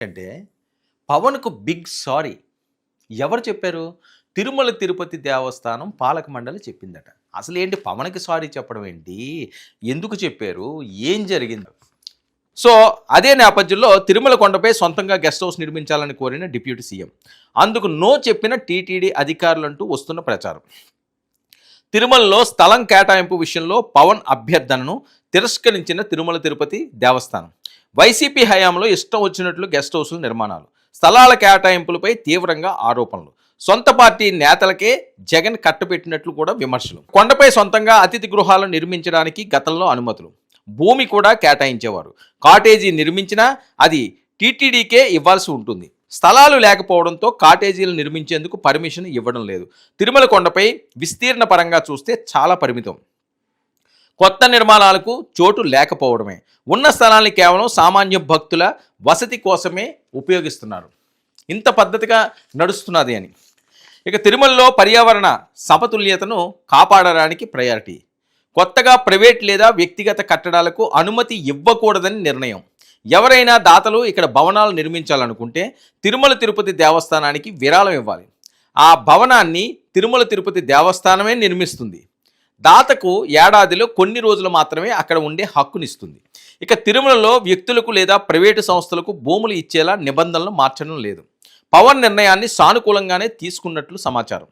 అంటే పవన్‌కు big sorry. ఎవరు చెప్పారు? తిరుమల తిరుపతి దేవస్థానం పాలక మండలి చెప్పిందట. అసలేంటి పవన్‌కి సారీ చెప్పడం ఏంటి? ఎందుకు చెప్పారు? ఏం జరిగింది? సో, అదే నేపథ్యంలో తిరుమల కొండపై సొంతంగా గెస్ట్ హౌస్ నిర్మించాలని కోరిన డిప్యూటీ సీఎం. అందుకు నో చెప్పిన టీటీడీ అధికారులంటూ వస్తున్న ప్రచారం. తిరుమలలో స్థలం కేటాయింపు విషయంలో పవన్ అభ్యర్థనను తిరస్కరించిన తిరుమల తిరుపతి దేవస్థానం. వైసీపీ హయాంలో ఇష్టం వచ్చినట్లు గెస్ట్ హౌస్ల నిర్మాణాలు, స్థలాల కేటాయింపులపై తీవ్రంగా ఆరోపణలు, సొంత పార్టీ నేతలకే జగన్ కట్టబెట్టినట్లు కూడా విమర్శలు. కొండపై సొంతంగా అతిథి గృహాలు నిర్మించడానికి గతంలో అనుమతులు, భూమి కూడా కేటాయించేవారు. కాటేజీ నిర్మించినా అది టీటీడీకే ఇవ్వాల్సి ఉంటుంది. స్థలాలు లేకపోవడంతో కాటేజీలు నిర్మించేందుకు పర్మిషన్ ఇవ్వడం లేదు. తిరుమల కొండపై విస్తీర్ణ పరంగా చూస్తే చాలా పరిమితం. కొత్త నిర్మాణాలకు చోటు లేకపోవడమే. ఉన్న స్థలాన్ని కేవలం సామాన్య భక్తుల వసతి కోసమే ఉపయోగిస్తున్నారు. ఇంత పద్ధతిగా నడుస్తున్నది అని. ఇక తిరుమలలో పర్యావరణ సమతుల్యతను కాపాడడానికి ప్రయారిటీ. కొత్తగా ప్రైవేట్ లేదా వ్యక్తిగత కట్టడాలకు అనుమతి ఇవ్వకూడదని నిర్ణయం. ఎవరైనా దాతలు ఇక్కడ భవనాలు నిర్మించాలనుకుంటే తిరుమల తిరుపతి దేవస్థానానికి విరాళం ఇవ్వాలి. ఆ భవనాన్ని తిరుమల తిరుపతి దేవస్థానమే నిర్మిస్తుంది. దాతకు ఏడాదిలో కొన్ని రోజులు మాత్రమే అక్కడ ఉండే హక్కునిస్తుంది. ఇక తిరుమలలో వ్యక్తులకు లేదా ప్రైవేటు సంస్థలకు భూములు ఇచ్చేలా నిబంధనలు మార్చడం లేదు. పవన్ నిర్ణయాన్ని సానుకూలంగానే తీసుకున్నట్లు సమాచారం.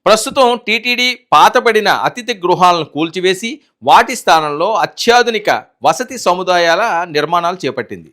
ప్రస్తుతం టీటీడీ పాతబడిన అతిథి గృహాలను కూల్చివేసి వాటి స్థానంలో అత్యాధునిక వసతి సముదాయాల నిర్మాణాలు చేపట్టింది.